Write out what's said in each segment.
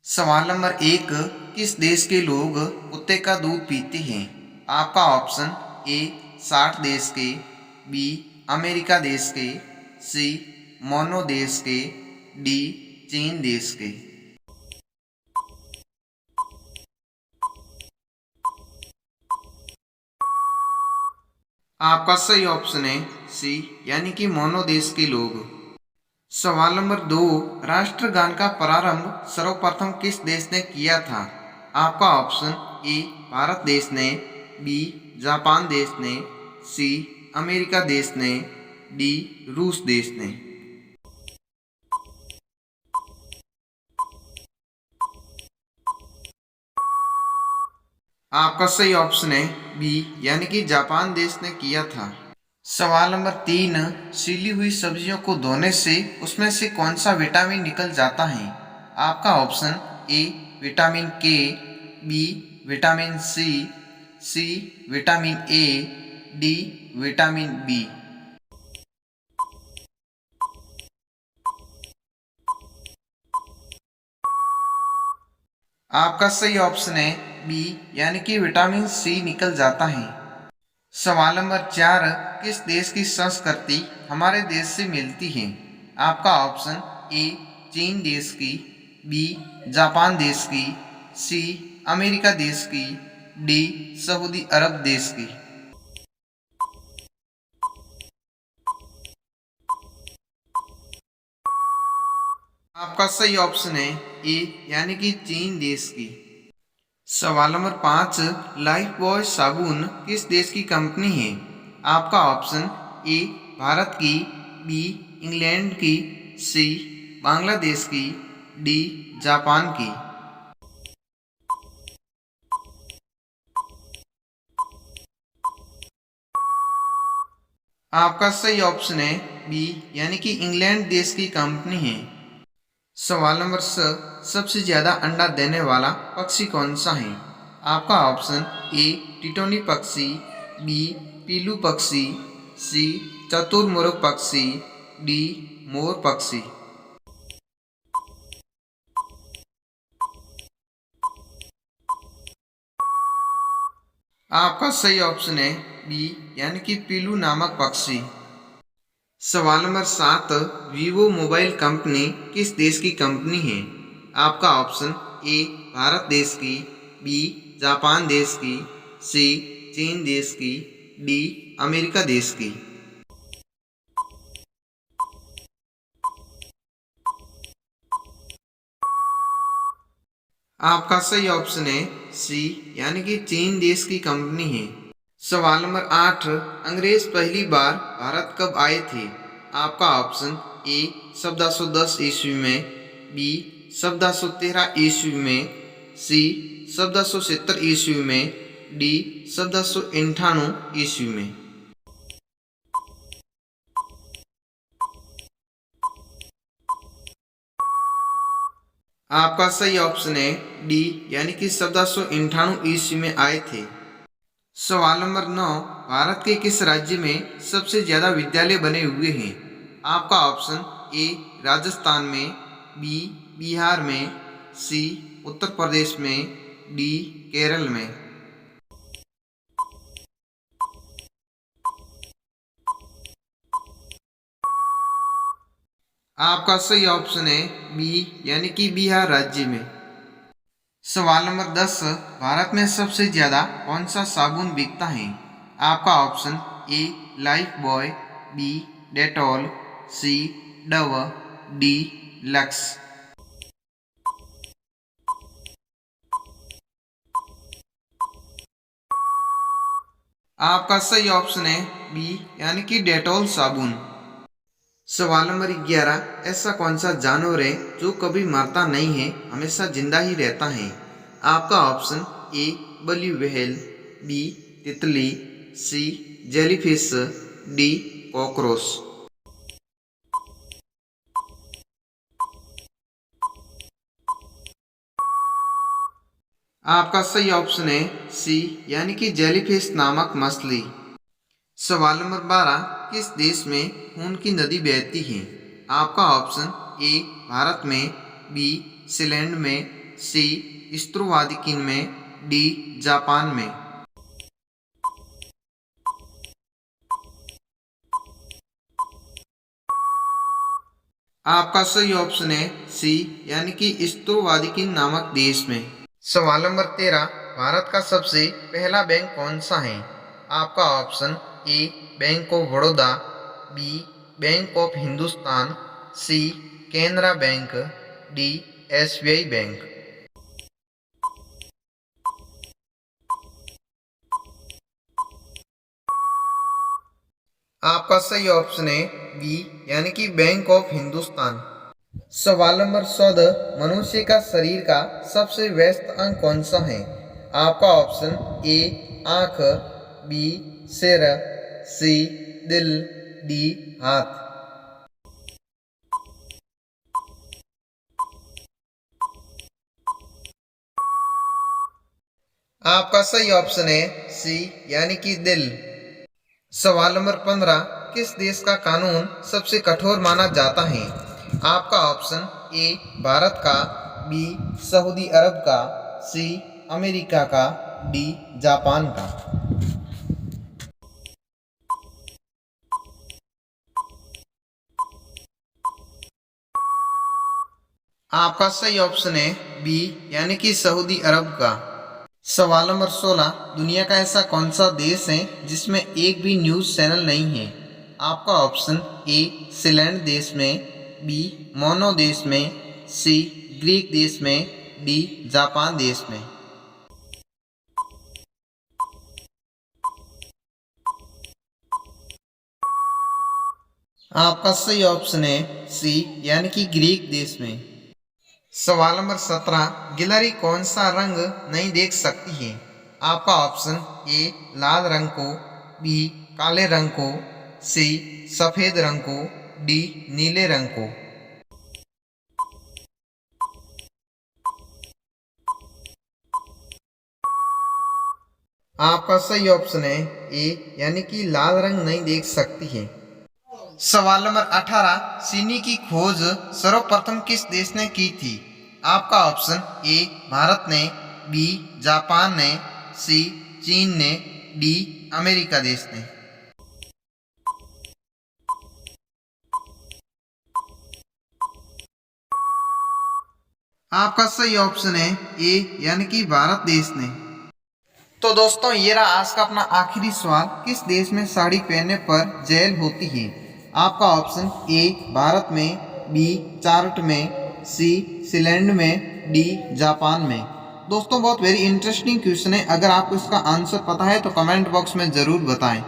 सवाल नंबर 1। किस देश के लोग कुत्ते का दूध पीते हैं? आपका ऑप्शन ए 60 देश के, बी अमेरिका देश के, सी मोनो देश के, डी चीन देश के। आपका सही ऑप्शन है सी यानी कि मोनो देश के लोग। सवाल नंबर 2। राष्ट्रगान का प्रारंभ सर्वप्रथम किस देश ने किया था? आपका ऑप्शन ए भारत देश ने, बी जापान देश ने, सी अमेरिका देश ने, डी रूस देश ने। आपका सही ऑप्शन है बी यानी कि जापान देश ने किया था। सवाल नंबर 3। सीली हुई सब्जियों को धोने से उसमें से कौन सा विटामिन निकल जाता है? आपका option A vitamin K, B vitamin C vitamin A, D vitamin B. आपका सही ऑप्शन है बी यानी कि विटामिन सी निकल जाता है। सवाल नंबर 4। किस देश की संस्कृति हमारे देश से मिलती है? आपका ऑप्शन ए चीन देश की, बी जापान देश की, सी अमेरिका देश की, डी सऊदी अरब देश की। आपका सही ऑप्शन है ए यानी कि चीन देश की। सवाल नंबर 5। लाइफ बॉय साबुन किस देश की कंपनी है? आपका ऑप्शन ए भारत की, बी इंग्लैंड की, सी बांग्लादेश की, डी जापान की। आपका सही ऑप्शन है बी यानी कि इंग्लैंड देश की कंपनी है। सवाल नंबर 6। सबसे ज्यादा अंडा देने वाला पक्षी कौन सा है? आपका ऑप्शन ए टिटोनी पक्षी, बी पीलू पक्षी, सी चतुर्मुर्ग पक्षी, डी मोर पक्षी। आपका सही ऑप्शन है बी यानी कि पीलू नामक पक्षी। सवाल नंबर 7। वीवो मोबाइल कंपनी किस देश की कंपनी है? आपका ऑप्शन ए भारत देश की, बी जापान देश की, सी चीन देश की, डी अमेरिका देश की। आपका सही ऑप्शन है सी यानी कि चीन देश की कंपनी है। सवाल नंबर 8। अंग्रेज पहली बार भारत कब आए थे? आपका ऑप्शन ए 1410 ईस्वी में, बी 1413 ईस्वी में, सी 1470 ईस्वी में, डी 1498 ईस्वी में। आपका सही ऑप्शन है डी यानी कि 1498 ईस्वी में आए थे। सवाल नंबर 9। भारत के किस राज्य में सबसे ज्यादा विद्यालय बने हुए हैं? आपका ऑप्शन ए राजस्थान में, बी बिहार में, सी उत्तर प्रदेश में, डी केरल में। आपका सही ऑप्शन है बी यानी कि बिहार राज्य में। सवाल नंबर 10। भारत में सबसे ज्यादा कौन सा साबुन बिकता है? आपका option A Lifebuoy, B Dettol, C Dove, D Lux. आपका सही ऑप्शन है बी यानी कि डेटॉल साबुन। सवाल नंबर 11। ऐसा कौन सा जानवर है जो कभी मरता नहीं है, हमेशा जिंदा ही रहता है? आपका option A blue whale, B तितली, सी जेलीफिश, डी कॉकरोच। आपका सही ऑप्शन है सी यानी कि जेलीफिश नामक मछली। सवाल नंबर 12। किस देश में खून की नदी बहती है? आपका ऑप्शन ए भारत में, बी सीलैंड में, सी स्त्रुवादिकिन में, डी जापान में। आपका सही ऑप्शन है सी यानी कि स्त्रुवादिकिन नामक देश में। सवाल नंबर 13, भारत का सबसे पहला बैंक कौन सा है? आपका option A bank of Baroda, B bank of Hindustan, C Canara bank, D SBI bank. आपका सही ऑप्शन है बी यानी कि बैंक ऑफ हिंदुस्तान। सवाल नंबर 14, मनुष्य का शरीर का सबसे व्यस्त अंग कौन सा है? आपका ऑप्शन ए आंख, बी सिर, सी दिल, डी हाथ। आपका सही ऑप्शन है सी यानी कि दिल। सवाल नंबर 15, किस देश का कानून सबसे कठोर माना जाता है? आपका ऑप्शन ए भारत का, बी सऊदी अरब का, सी अमेरिका का, डी जापान का। आपका सही ऑप्शन है बी यानी कि सऊदी अरब का। सवाल नंबर 16, दुनिया का ऐसा कौन सा देश है जिसमें एक भी न्यूज़ चैनल नहीं है? आपका ऑप्शन ए सीलैंड देश में, बी मोनो देश में, सी ग्रीक देश में, डी जापान देश में। आपका सही ऑप्शन है सी यानी कि ग्रीक देश में। सवाल नंबर 17, गिलहरी कौन सा रंग नहीं देख सकती है? आपका ऑप्शन ए लाल रंग को, बी काले रंग को, सी सफेद रंग को, डी नीले रंग को। आपका सही ऑप्शन है ए यानी कि लाल रंग नहीं देख सकती है। सवाल नंबर 18, चीनी की खोज सर्वप्रथम किस देश ने की थी? आपका ऑप्शन ए भारत ने, बी जापान ने, सी चीन ने, डी अमेरिका देश ने। आपका सही ऑप्शन है ए यानी कि भारत देश ने। तो दोस्तों ये रहा आज का अपना आखिरी सवाल, किस देश में साड़ी पहनने पर जेल होती है? आपका ऑप्शन ए भारत में, बी चार्ट में, सी सीलैंड में, डी जापान में। दोस्तों बहुत वेरी इंटरेस्टिंग क्वेश्चन है, अगर आपको इसका आंसर पता है तो कमेंट बॉक्स में ज़रूर बताएं।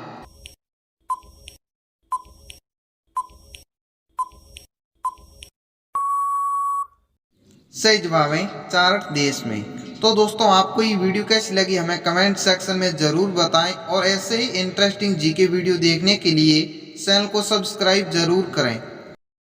सही जवाब है चार्ट देश में। तो दोस्तों आपको ये वीडियो कैसी लगी हमें कमेंट सेक्शन में ज़रूर बताएं और ऐसे ही इंटरेस्टिंग जीके वीडियो देखने के लिए चैनल को सब्सक्राइब जरूर करें।